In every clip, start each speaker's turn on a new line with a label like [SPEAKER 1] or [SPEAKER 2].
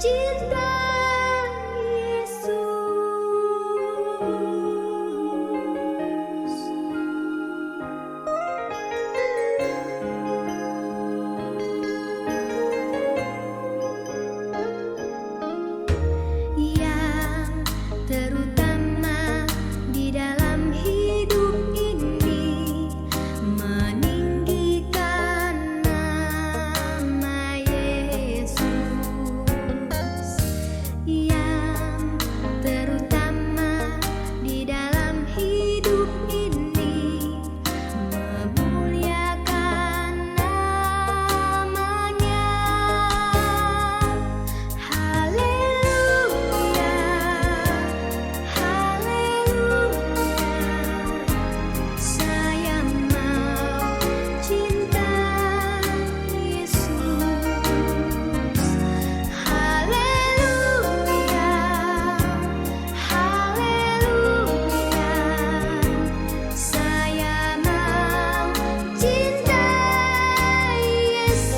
[SPEAKER 1] cinta Yesus. Yang terutama di dalam hidup ini, meninggikan nama Yesus. Yang terutama di dalam hidup ini, memuliakan namanya. Haleluya, haleluya, saya mau cinta Yesus. Haleluya, haleluya, saya mau cinta Yesus.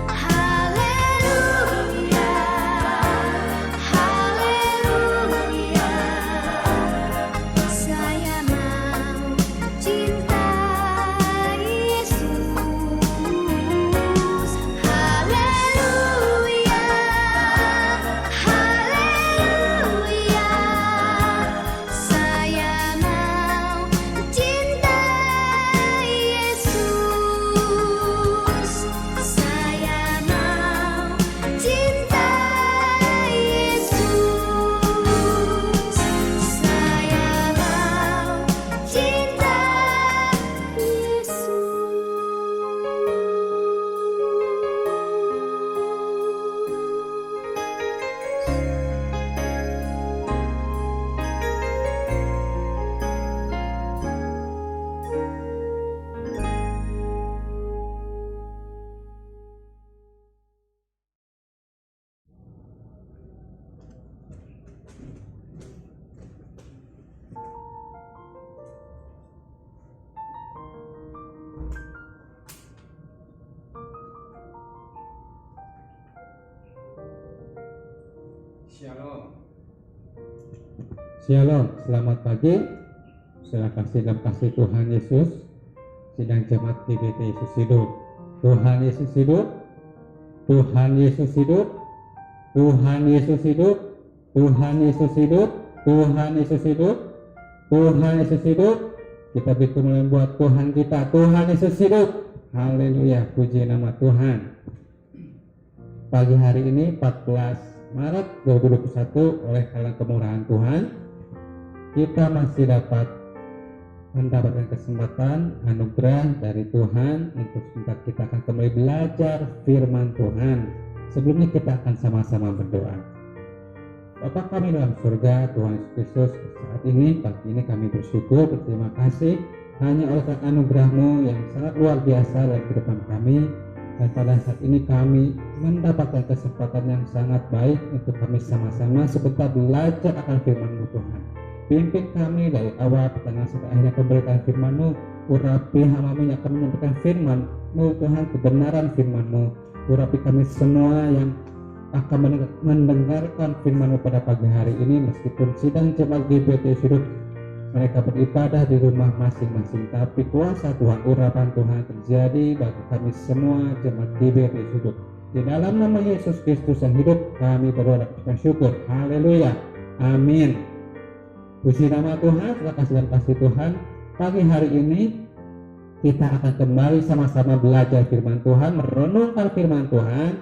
[SPEAKER 1] Haleluya, haleluya, saya mau cinta Yesus. Haleluya, haleluya, saya mau cinta Yesus. Saya mau cinta Yesus. Saya mau cinta
[SPEAKER 2] Shalom.
[SPEAKER 3] Shalom, selamat pagi. Saudara kasih dalam kasih Tuhan Yesus, sidang jemaat GBT Yesus hidup. Tuhan Yesus hidup. Tuhan Yesus hidup. Tuhan Yesus hidup. Tuhan Yesus hidup. Tuhan Yesus hidup. Tuhan Yesus hidup. Kita bertumbuh buat Tuhan kita. Tuhan Yesus hidup. Haleluya, puji nama Tuhan. Pagi hari ini 14 Maret 2021, oleh karena kemurahan Tuhan, kita masih dapat mendapatkan kesempatan anugerah dari Tuhan untuk sebentar kita akan kembali belajar firman Tuhan. Sebelumnya kita akan sama-sama berdoa. Bapa kami dalam surga, Tuhan Yesus Kristus, saat ini, pagi ini kami bersyukur, berterima kasih hanya oleh anugerah-Mu yang sangat luar biasa dalam kehidupan kami. Dan pada saat ini kami mendapatkan kesempatan yang sangat baik untuk kami sama-sama sebentar belajar akan firman-Mu Tuhan. Pimpin kami dari awal pertengahan sampai akhirnya pemberitaan firman-Mu. Urapi hamba-Mu yang akan menyampaikan firman-Mu Tuhan, kebenaran firman-Mu. Urapi kami semua yang akan mendengarkan firman-Mu pada pagi hari ini, meskipun sidang jemaat GBT hidup mereka beribadah di rumah masing-masing, tapi kuasa Tuhan, urapan Tuhan terjadi bagi kami semua jemaat GBT hidup. Di dalam nama Yesus Kristus yang hidup, kami berdoa dan syukur. Haleluya, amin. Puji nama Tuhan. Terima kasih dan kasih Tuhan. Pagi hari ini kita akan kembali sama-sama belajar firman Tuhan, merenungkan firman Tuhan,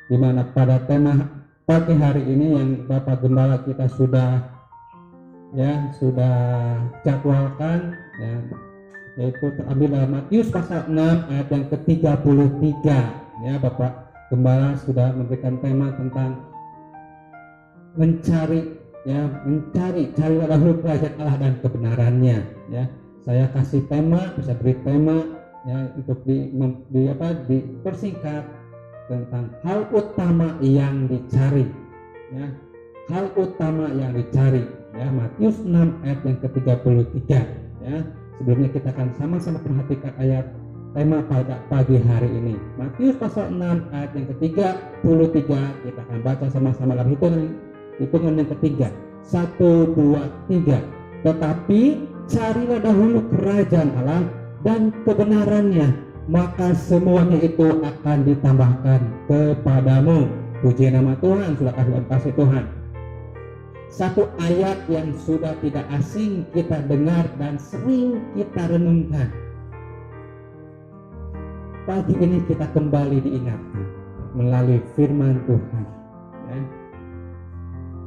[SPEAKER 3] di mana pada tema pagi hari ini yang Bapak Gembala kita sudah jadwalkan, yaitu terambil dalam Matius pasal 6 ayat yang ke-33. Ya, Bapak Gembala sudah memberikan tema tentang mencari, carilah dahulu kerajaan Allah dan kebenarannya, ya. Saya kasih tema, bisa beri tema, ya, untuk dipersingkat tentang hal utama yang dicari, ya. Hal utama yang dicari, ya. Matius 6 ayat yang ke-33, ya. Sebelumnya kita akan sama-sama perhatikan ayat tema pada pagi hari ini. Matius pasal 6 ayat yang ke-33, kita akan baca sama-sama dalam hitungan yang ketiga. 1, 2, 3. Tetapi carilah dahulu kerajaan Allah dan kebenarannya, maka semuanya itu akan ditambahkan kepadamu. Puji nama Tuhan, sudah kasih Tuhan. Satu ayat yang sudah tidak asing kita dengar dan sering kita renungkan. Pagi ini kita kembali diingatkan melalui firman Tuhan, ya.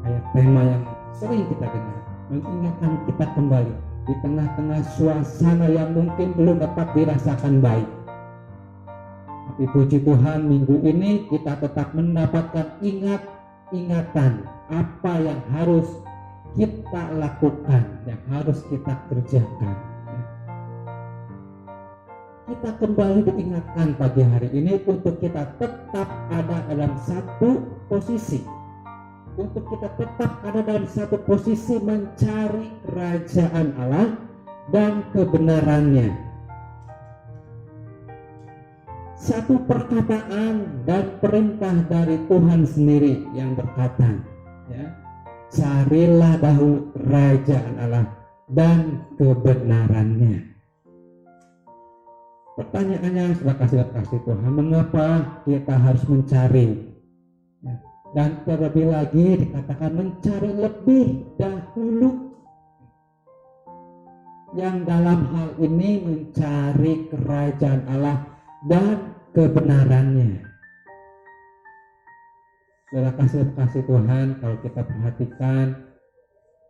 [SPEAKER 3] Ayat tema yang sering kita dengar mengingatkan kita kembali di tengah-tengah suasana yang mungkin belum dapat dirasakan baik. Tapi puji Tuhan, minggu ini kita tetap mendapatkan ingatan apa yang harus kita lakukan, yang harus kita kerjakan. Kita kembali diingatkan pagi hari ini untuk kita tetap ada dalam satu posisi, untuk kita tetap ada dalam satu posisi mencari kerajaan Allah dan kebenarannya. Satu perkataan dan perintah dari Tuhan sendiri yang berkata, ya, carilah dahulu kerajaan Allah dan kebenarannya. Pertanyaannya, sudah kasih Tuhan, mengapa kita harus mencari? Ya. Dan terlebih lagi dikatakan mencari lebih dahulu. Yang dalam hal ini mencari kerajaan Allah dan kebenarannya. Sudah kasih Tuhan, kalau kita perhatikan,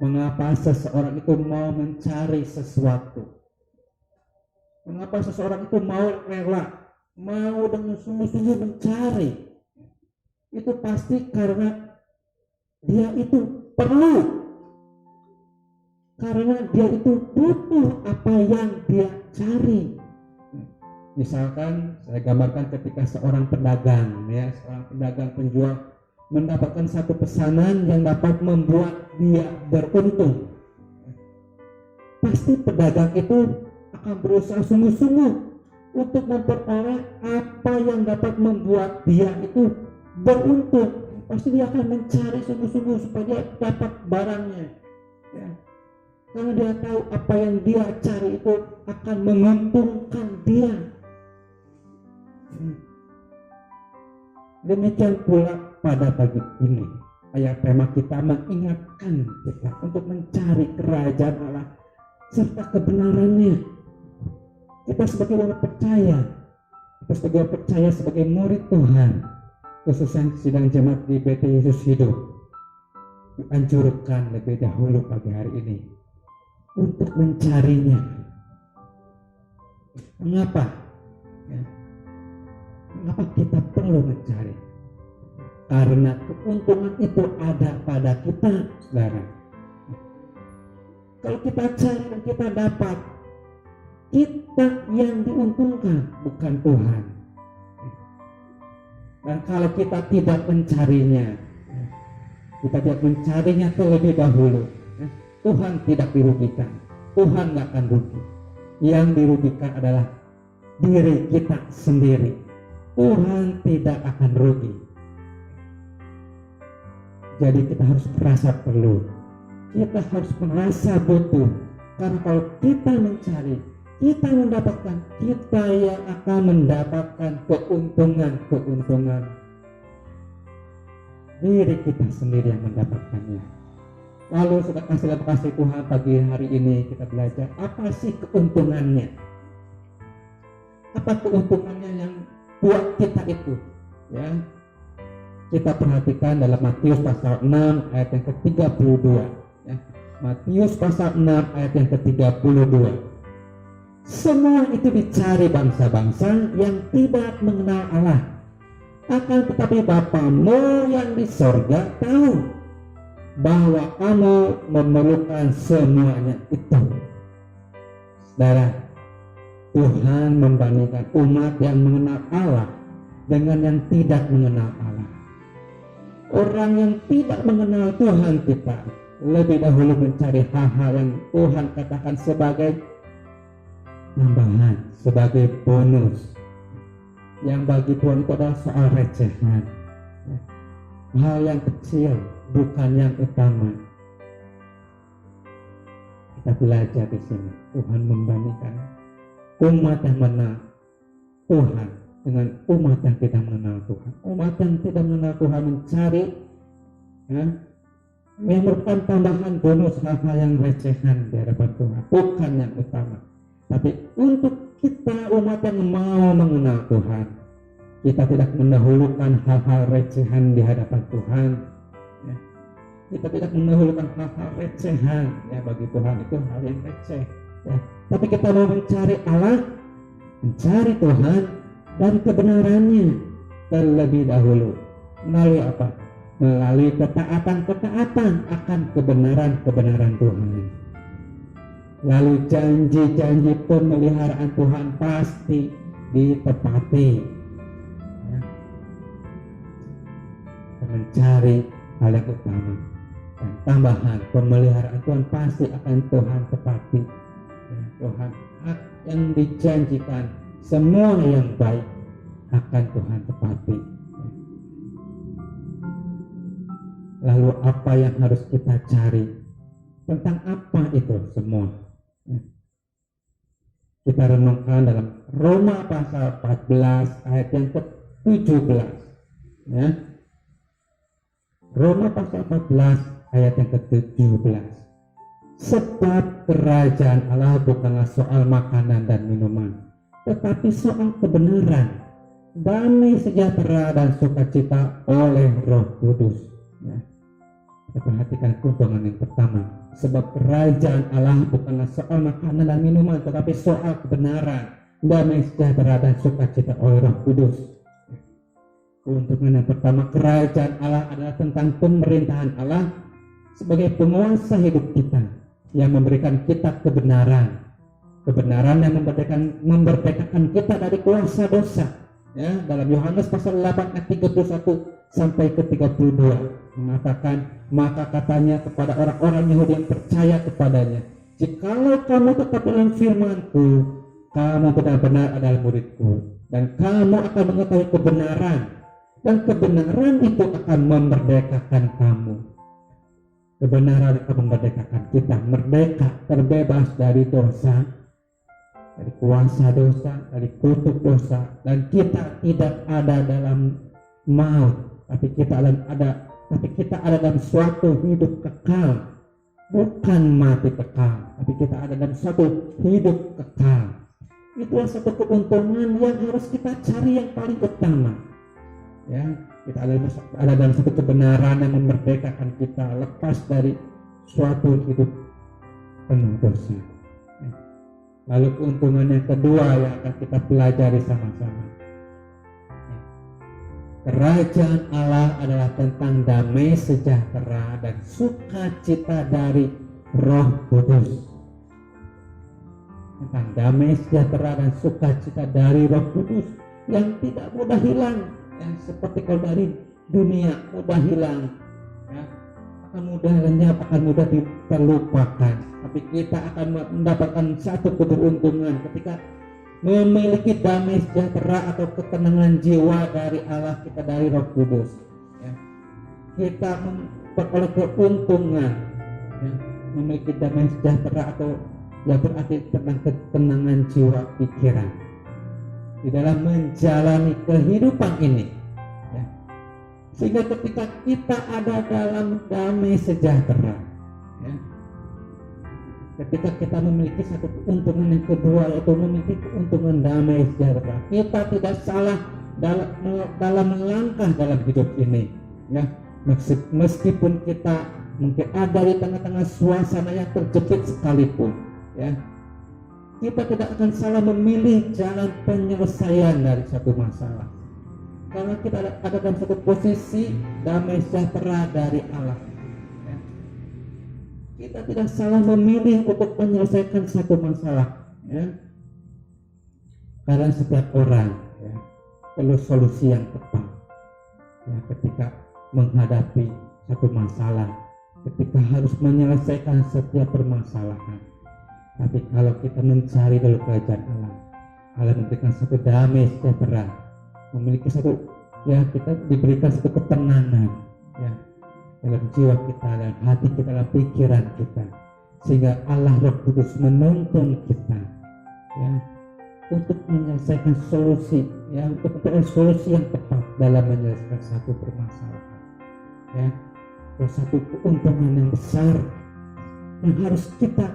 [SPEAKER 3] mengapa seseorang itu mau mencari sesuatu? Mengapa seseorang itu mau rela, mau dengan sungguh-sungguh mencari? Itu pasti karena dia itu perlu, karena dia itu butuh apa yang dia cari. Misalkan saya gambarkan ketika seorang pedagang, ya, seorang pedagang penjual mendapatkan satu pesanan yang dapat membuat dia beruntung. Pasti pedagang itu akan berusaha sungguh-sungguh untuk memperoleh apa yang dapat membuat dia itu beruntung. Pasti dia akan mencari sungguh-sungguh supaya dia dapat barangnya, ya. Karena dia tahu apa yang dia cari itu akan menguntungkan dia. Demikian pula pada pagi ini ayat tema kita mengingatkan kita untuk mencari kerajaan Allah serta kebenarannya. Kita sebagai orang percaya, sebagai murid Tuhan, khususnya sidang jemaat di BT Yesus Hidup, dianjurkan lebih dahulu pagi hari ini untuk mencarinya. Mengapa? Ya. Mengapa kita perlu mencari? Karena keuntungan itu ada pada kita, saudara. Kalau kita cari dan kita dapat, kita yang diuntungkan, bukan Tuhan. Dan kalau kita tidak mencarinya, terlebih dahulu, Tuhan tidak dirugikan. Tuhan nggak akan rugi. Yang dirugikan adalah diri kita sendiri. Tuhan tidak akan rugi. Jadi kita harus merasa perlu, kita harus merasa butuh. Karena kalau kita mencari, kita mendapatkan, kita yang akan mendapatkan keuntungan. Diri kita sendiri yang mendapatkannya. Lalu sudah kasih Tuhan pagi hari ini kita belajar apa sih keuntungannya? Apa keuntungannya yang buat kita itu? Ya, kita perhatikan dalam Matius pasal 6 ayat yang ke-32. Ya. Matius pasal 6 ayat yang ke-32. Semua itu dicari bangsa-bangsa yang tidak mengenal Allah. Akan tetapi Bapamu yang di sorga tahu bahwa kamu memerlukan semuanya itu. Saudara, Tuhan membandingkan umat yang mengenal Allah dengan yang tidak mengenal Allah. Orang yang tidak mengenal Tuhan kita lebih dahulu mencari hal-hal yang Tuhan katakan sebagai tambahan, sebagai bonus, yang bagi Tuhan itu adalah soal recehan, hal yang kecil, bukan yang utama. Kita belajar di sini, Tuhan membandingkan umat yang mengenal Tuhan dengan umat yang tidak mengenal Tuhan. Umat yang tidak mengenal Tuhan mencari yang merupakan tambahan bonus, hal-hal yang recehan di hadapan Tuhan, bukan yang utama. Tapi untuk kita umat yang mau mengenal Tuhan, kita tidak mendahulukan hal-hal recehan di hadapan Tuhan. Kita tidak mendahulukan hal-hal recehan, bagi Tuhan itu hal yang receh. Tapi kita mau mencari Allah, mencari Tuhan dan kebenarannya terlebih dahulu. Melalui apa? Melalui ketaatan akan kebenaran Tuhan. Lalu janji-janji pemeliharaan Tuhan pasti ditepati. Mencari hal yang utama dan tambahan pemeliharaan Tuhan pasti akan Tuhan tepati. Tuhan yang dijanjikan semua yang baik akan Tuhan tepati. Lalu apa yang harus kita cari? Tentang apa itu semua? Kita renungkan dalam Roma pasal 14 ayat yang ke-17. Roma pasal 14 ayat yang ke-17. Sebab kerajaan Allah bukanlah soal makanan dan minuman, tetapi soal kebenaran, damai sejahtera dan sukacita oleh Roh Kudus. Kita perhatikan keuntungan yang pertama. Sebab kerajaan Allah bukanlah soal makanan dan minuman, tetapi soal kebenaran, damai sejahtera dan sukacita oleh Roh Kudus. Keuntungan yang pertama, kerajaan Allah adalah tentang pemerintahan Allah sebagai penguasa hidup kita, yang memberikan kita kebenaran yang memerdekakan kita dari kuasa dosa. Dalam Yohanes pasal 8 ayat 31 sampai ke 32 mengatakan, maka katanya kepada orang-orang Yahudi yang percaya kepadanya, jikalau kamu tetap dalam firman-Ku, kamu benar-benar adalah murid-Ku, dan kamu akan mengetahui kebenaran, dan kebenaran itu akan memerdekakan kamu. Kebenaran akan memerdekakan kita, merdeka, terbebas dari dosa, dari kuasa dosa, dari kutuk dosa, dan kita tidak ada dalam maut, tapi kita ada dalam suatu hidup kekal, bukan mati kekal, tapi kita ada dalam suatu hidup kekal. Itulah satu keuntungan yang harus kita cari yang paling utama. Kita ada dalam satu kebenaran yang memerdekakan kita lepas dari suatu hidup penuh dosa. Lalu keuntungan yang kedua yang akan kita pelajari sama-sama. Kerajaan Allah adalah tentang damai sejahtera dan sukacita dari Roh Kudus. Tentang damai sejahtera dan sukacita dari Roh Kudus yang tidak mudah hilang. Seperti kalau dari dunia mudah hilang, akan mudah lenyap, akan mudah terlupakan. Tapi kita akan mendapatkan satu keberuntungan ketika memiliki damai sejahtera atau ketenangan jiwa dari Allah kita, dari Roh Kudus. Kita memperoleh keuntungan, memiliki damai sejahtera atau yang berarti tentang ketenangan jiwa pikiran di dalam menjalani kehidupan ini, sehingga ketika kita ada dalam damai sejahtera, ketika kita memiliki satu keuntungan yang kedua, yaitu memiliki keuntungan damai sejahtera, kita tidak salah dalam melangkah dalam hidup ini, meskipun kita mungkin ada di tengah-tengah suasana yang terjepit sekalipun, kita tidak akan salah memilih jalan penyelesaian dari satu masalah. Karena kita ada dalam satu posisi damai sejahtera dari Allah. Ya. Kita tidak salah memilih untuk menyelesaikan satu masalah. Ya. Karena setiap orang ya, perlu solusi yang tepat. Ya, ketika menghadapi satu masalah, ketika harus menyelesaikan setiap permasalahan. Tapi kalau kita mencari dulu kerajaan Allah, Allah memberikan satu damai sejahtera, memiliki satu, ya kita diberikan satu ketenangan ya dalam jiwa kita, dalam hati kita, dalam pikiran kita, sehingga Allah Roh Kudus menuntun kita ya untuk menyelesaikan solusi, ya untuk mencari solusi yang tepat dalam menyelesaikan satu permasalahan ya. Terus satu keuntungan yang besar yang harus kita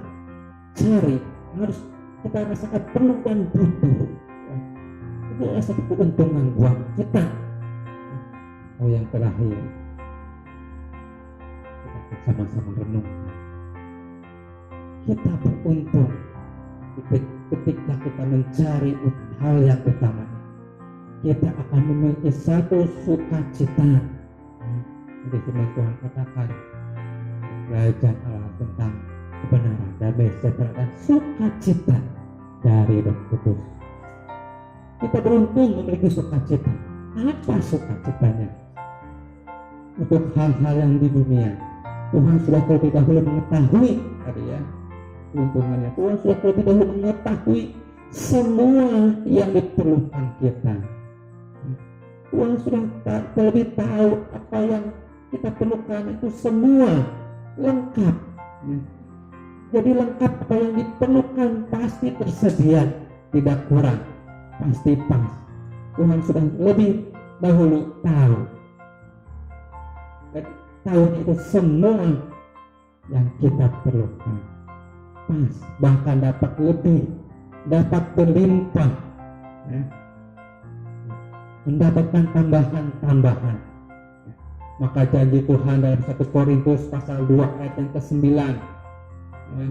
[SPEAKER 3] cari, harus kita rasakan perlu dan butuh ya. Itu adalah satu keuntungan buat kita. Oh, yang terakhir kita sama-sama renung. Kita beruntung ketika kita mencari hal yang utama. Kita akan memiliki satu sukacita. Jadi firman Tuhan katakan kerajaan Allah tentang kebenaran, damai sejahtera dan sukacita dari Roh Kudus. Kita beruntung memiliki sukacita. Apa sukacitanya? Untuk hal-hal yang di dunia, Tuhan sudah terlebih dahulu mengetahui tadi ya keuntungannya. Tuhan sudah terlebih dahulu mengetahui semua yang diperlukan kita. Tuhan sudah terlebih tahu apa yang kita perlukan, itu semua lengkap. Jadi lengkap, apa yang diperlukan pasti tersedia, tidak kurang, pasti pas. Tuhan sudah lebih dahulu tahu. Dan tahu itu semua yang kita perlukan pas, bahkan dapat lebih, dapat berlimpah ya. Mendapatkan tambahan-tambahan. Maka janji Tuhan dalam 1 Korintus pasal 2 ayat yang ke-9 ya,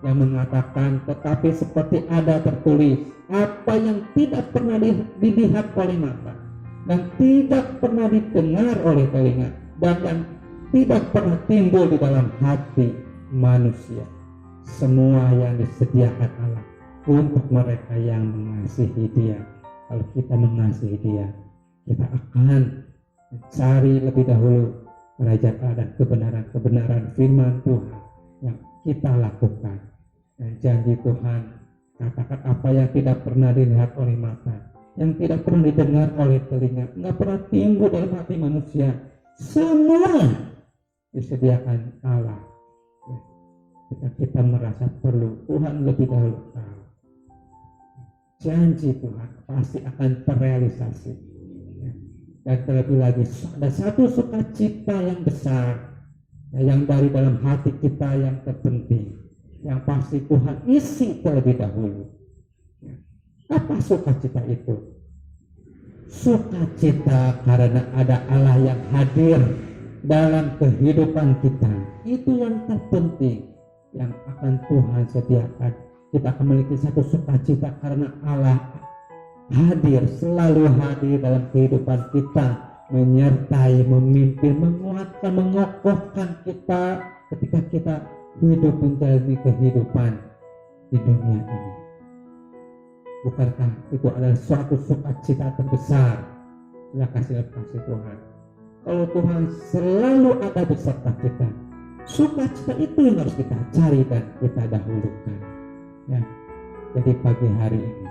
[SPEAKER 3] yang mengatakan, tetapi seperti ada tertulis, apa yang tidak pernah dilihat oleh mata dan tidak pernah didengar oleh telinga dan yang tidak pernah timbul di dalam hati manusia, semua yang disediakan Allah untuk mereka yang mengasihi Dia. Kalau kita mengasihi Dia, kita akan mencari lebih dahulu kerajaan Allah dan kebenaran firman Tuhan yang kita lakukan. Dan janji Tuhan katakan, apa yang tidak pernah dilihat oleh mata, yang tidak pernah didengar oleh telinga, nggak pernah timbul dalam hati manusia, semua disediakan Allah. Ketika kita merasa perlu, Tuhan lebih dahulu tahu. Janji Tuhan pasti akan terrealisasi. Dan terlebih lagi ada satu sukacita yang besar yang dari dalam hati kita yang terpenting, yang pasti Tuhan isi terlebih dahulu. Apa sukacita itu? Sukacita karena ada Allah yang hadir dalam kehidupan kita. Itu yang terpenting yang akan Tuhan sediakan. Kita akan memiliki satu sukacita karena Allah hadir, selalu hadir dalam kehidupan kita, menyertai, memimpin, menguatkan, mengokohkan kita ketika kita hidup menjalani kehidupan di dunia ini. Bukankah itu adalah suatu sukacita terbesar? Ya, kasih Tuhan. Kalau Tuhan selalu ada beserta kita, sukacita itu yang harus kita cari dan kita dahulukan. Ya, jadi pagi hari ini,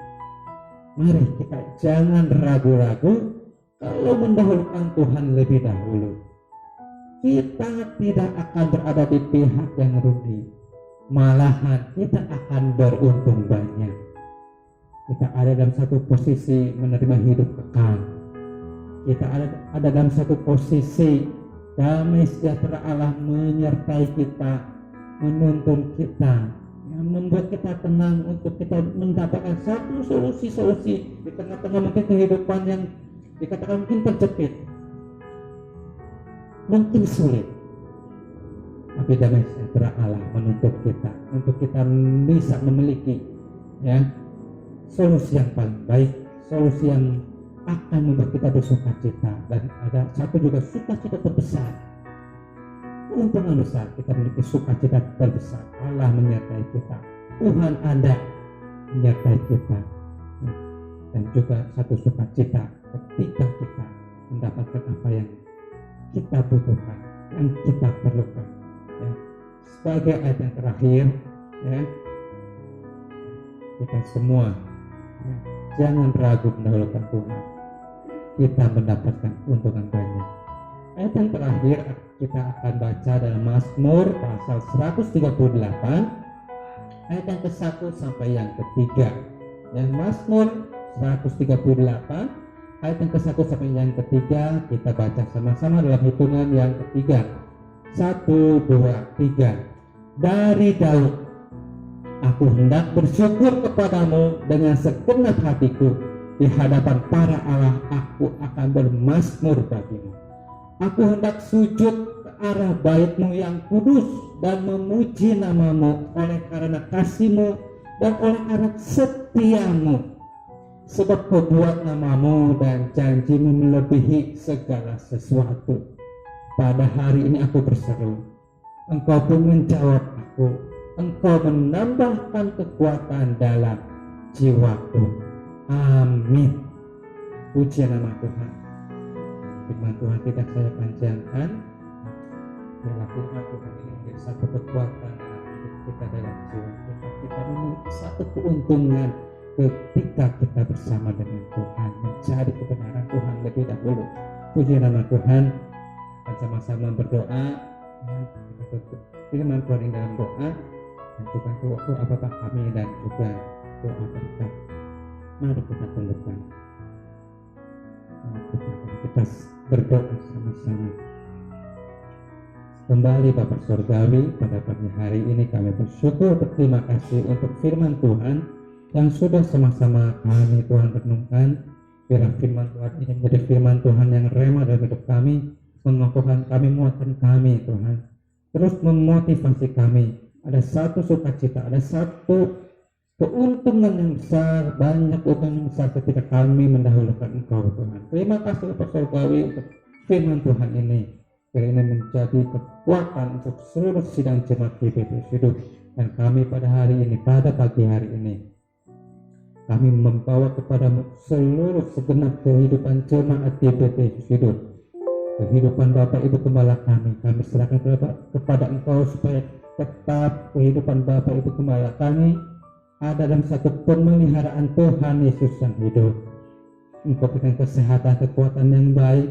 [SPEAKER 3] mari kita jangan ragu-ragu kalau mendahulukan Tuhan lebih dahulu. Kita tidak akan berada di pihak yang rugi, malahan kita akan beruntung banyak. Kita ada dalam satu posisi menerima hidup kekal. Kita ada dalam satu posisi damai sejahtera Allah menyertai kita, menuntun kita, yang membuat kita tenang untuk kita mendapatkan satu solusi-solusi di tengah-tengah mungkin kehidupan yang dikatakan mungkin terjepit, mungkin sulit, tapi damai sejahtera Allah menuntut kita untuk kita bisa memiliki ya solusi yang paling baik, solusi yang akan membuat kita bersuka cita. Dan ada satu juga sukacita terbesar, keuntungan besar, kita memiliki sukacita terbesar. Allah menyertai kita, Tuhan ada menyertai kita. Dan juga satu sukacita ketika kita mendapatkan apa yang kita butuhkan, yang kita perlukan. Ya. Sebagai ayat yang terakhir, ya, kita semua, ya, jangan ragu mendahulukan Tuhan. Kita mendapatkan keuntungan banyak. Ayat yang terakhir kita akan baca dalam Mazmur pasal 138 ayat yang ke-1 sampai yang ke-3. Ya, Mazmur 138 ayat yang ke-1 sampai yang ke-3 kita baca sama-sama dalam hitungan yang ketiga. 1, 2, 3. Dari Daud, aku hendak bersyukur kepadamu dengan segenap hatiku. Di hadapan para Allah aku akan bermazmur bagimu. Aku hendak sujud ke arah bait-Mu yang kudus dan memuji namamu oleh karena kasih-Mu dan oleh karena setia-Mu. Sebab Kau buat namamu dan janji-Mu melebihi segala sesuatu. Pada hari ini aku berseru, Engkau pun menjawab aku. Engkau menambahkan kekuatan dalam jiwaku. Amin. Puji nama Tuhan. Firman Tuhan tidak saya panjangkan. Biarlah firman Tuhan ini menjadi satu kekuatan dalam hidup kita, dalam jiwa kita. Kita memiliki satu keuntungan ketika kita bersama dengan Tuhan, mencari kebenaran Tuhan lebih dahulu. Puji nama Tuhan. Kita sama-sama berdoa. Kita tutup firman Tuhan ini dalam doa, dan juga doa Bapa kami dan juga doa berkat. Mari kita tundukkan. Kita berdoa sama-sama. Kembali Bapa Surgawi, pada pagi hari ini kami bersyukur, berterima kasih untuk firman Tuhan yang sudah sama-sama kami Tuhan renungkan. Biarlah firman Tuhan ini menjadi firman Tuhan yang rema dalam hidup kami, mengokohkan kami, menguatkan kami Tuhan, terus memotivasi kami. Ada satu sukacita, ada satu keuntungan yang besar, banyak keuntungan yang besar ketika kami mendahulukan Engkau Tuhan. Terima kasih Bapak Surgawi untuk firman Tuhan ini. Biar ini menjadi kekuatan untuk seluruh sidang jemaat GBT Hidup. Dan kami pada hari ini, pada pagi hari ini, kami membawa kepadamu seluruh segenap kehidupan jemaat GBT Hidup. Kehidupan Bapak Ibu Gembala kami serahkan kepada Engkau, supaya tetap kehidupan Bapak Ibu Gembala kami ada dalam satu pemeliharaan Tuhan Yesus yang hidup. Engkau berikan kesehatan, kekuatan yang baik,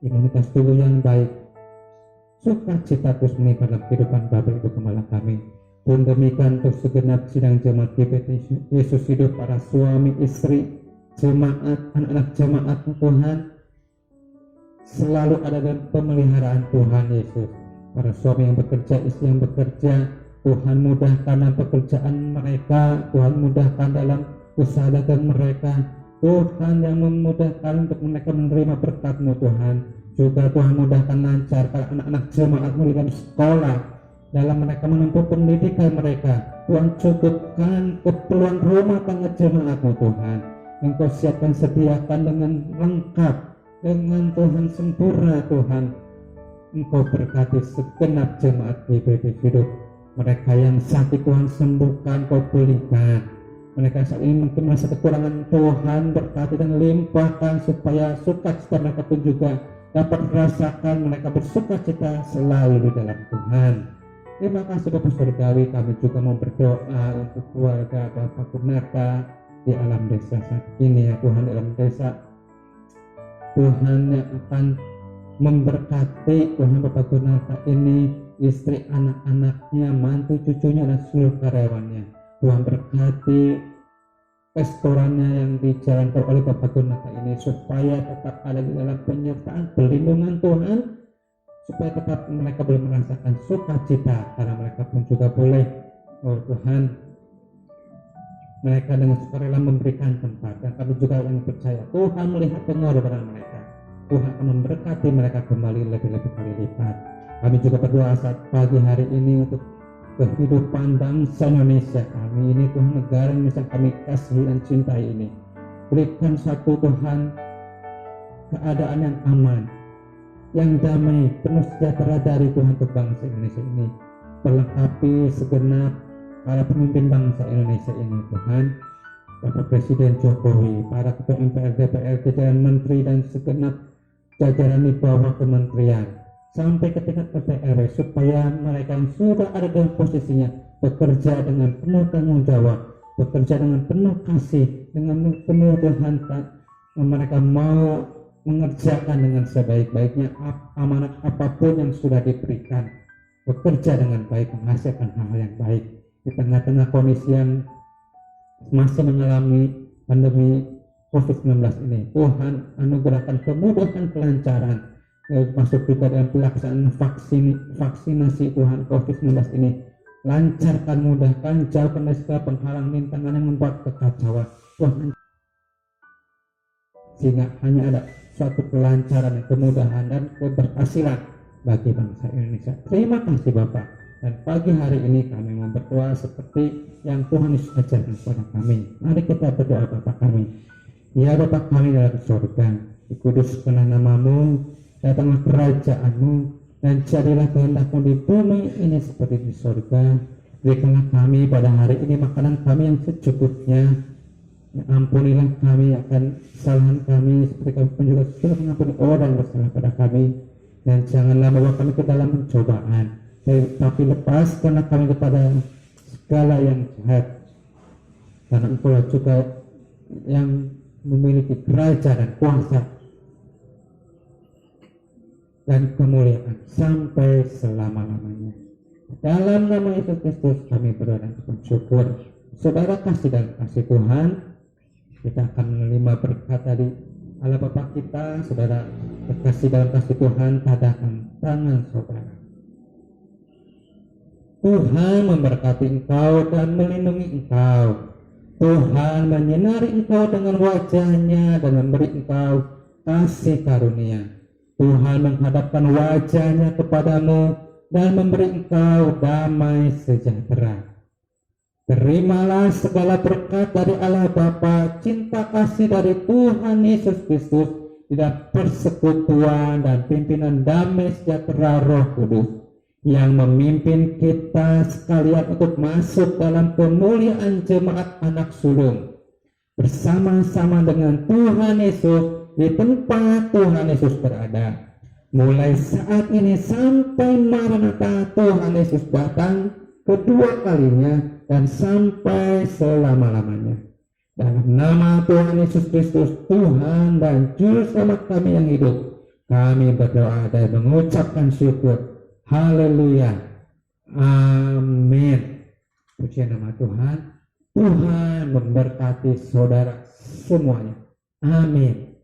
[SPEAKER 3] imunitas tubuh yang baik, sukacita terus menimpa dalam kehidupan Bapak Ibu Gembala kami. Pun demikian untuk segenap sidang jemaat GBT Yesus Hidup, para suami, istri, jemaat, anak-anak jemaat Tuhan, selalu ada dalam pemeliharaan Tuhan Yesus. Para suami yang bekerja, istri yang bekerja, Tuhan mudahkan dalam pekerjaan mereka, Tuhan mudahkan dalam usaha dagang mereka, Tuhan yang memudahkan untuk mereka menerima berkat-Mu Tuhan. Juga Tuhan mudahkan lancar para anak-anak jemaat-Mu di dalam sekolah, dalam mereka menempuh pendidikan mereka. Tuhan cukupkan keperluan rumah tangga jemaat-Mu Tuhan. Engkau siapkan, sediakan dengan lengkap, dengan Tuhan sempurna Tuhan. Engkau berkati segenap jemaat GBT Hidup. Mereka yang sakit Tuhan sembuhkan, Kau pulihkan. Mereka saat ini mungkin merasa kekurangan, Tuhan berkati dan limpahkan, supaya sukacita mereka pun juga dapat merasakan mereka bersukacita selalu di dalam Tuhan. Terima kasih Bapak Surgawi. Kami juga mau berdoa untuk keluarga Bapak Gunarta di alam desa saat ini ya Tuhan. Di alam desa Tuhan yang akan memberkati Tuhan Bapak Gunarta ini, istri, anak-anaknya, mantu, cucunya, dan seluruh karyawannya. Tuhan berkati restorannya yang dijalankan oleh Bapak Gunarta ini, supaya tetap ada di dalam penyertaan perlindungan Tuhan, supaya tetap mereka boleh merasakan sukacita, karena mereka pun juga boleh, oh Tuhan, mereka dengan sukarela memberikan tempat. Dan kami juga yang percaya Tuhan melihat pengorbanan mereka, Tuhan akan memberkati mereka kembali lebih-lebih kali lipat. Kami juga berdoa saat pagi hari ini untuk kehidupan bangsa Indonesia kami ini, Tuhan, negara Indonesia kami kasih dan cintai ini. Berikan satu Tuhan keadaan yang aman, yang damai, penuh sejahtera dari Tuhan untuk bangsa Indonesia ini. Perlengkapi segenap para pemimpin bangsa Indonesia ini, Tuhan. Bapak Presiden Jokowi, para ketua MPR, DPR, jajaran menteri dan segenap jajaran di bawah kementerian sampai ke tingkat RT, supaya mereka yang sudah ada dalam posisinya bekerja dengan penuh tanggung jawab, bekerja dengan penuh kasih, dengan penuh Tuhan, mereka mau mengerjakan dengan sebaik-baiknya amanat apapun yang sudah diberikan, bekerja dengan baik, menghasilkan hal-hal yang baik di tengah-tengah kondisi yang masih mengalami pandemi COVID-19 ini. Tuhan anugerahkan kemudahan, kelancaran masuk juga dalam pelaksanaan vaksinasi Tuhan COVID-19 ini. Lancarkan, mudahkan, jauhkan dari segala penghalang rintangan yang membuat kekacauan Tuhan, sehingga hanya ada suatu kelancaran, kemudahan dan keberhasilan bagi bangsa Indonesia. Terima kasih Bapak. Dan pagi hari ini kami mau berdoa seperti yang Tuhan Yesus ajarkan kepada kami. Mari kita berdoa. Bapa kami, ya Bapa kami dalam surga, dikuduskanlah namamu, datanglah kerajaanmu, dan jadilah kehendak-Mu di bumi ini seperti di surga. Berikanlah kami pada hari ini makanan kami yang secukupnya. Ampunilah kami akan kesalahan kami seperti kami pun juga sudah mengampuni orang yang bersalah pada kami, dan janganlah membawa kami ke dalam pencobaan, tapi lepaskanlah kami kepada segala yang jahat, karena Engkau juga yang memiliki kerajaan dan kuasa dan kemuliaan sampai selama-lamanya. Dalam nama Yesus Kristus kami berdoa dan bersyukur. Saudara kasih dan kasih Tuhan, kita akan menerima berkat dari Allah Bapa kita. Saudara terkasih dalam kasih Tuhan, tadahkan tangan saudara. Tuhan memberkati engkau dan melindungi engkau. Tuhan menyinari engkau dengan wajah-Nya dan memberi engkau kasih karunia. Tuhan menghadapkan wajah-Nya kepadamu dan memberi engkau damai sejahtera. Terimalah segala berkat dari Allah Bapa, cinta kasih dari Tuhan Yesus Kristus, dan persekutuan dan pimpinan damai sejahtera Roh Kudus yang memimpin kita sekalian untuk masuk dalam kemuliaan jemaat anak sulung bersama-sama dengan Tuhan Yesus di tempat Tuhan Yesus berada, mulai saat ini sampai Maranatha Tuhan Yesus datang kedua kalinya dan sampai selama-lamanya. Dalam nama Tuhan Yesus Kristus, Tuhan dan Juru Selamat kami yang hidup, kami berdoa dan mengucapkan syukur. Haleluya. Amin. Puji nama Tuhan. Tuhan memberkati saudara semuanya. Amin.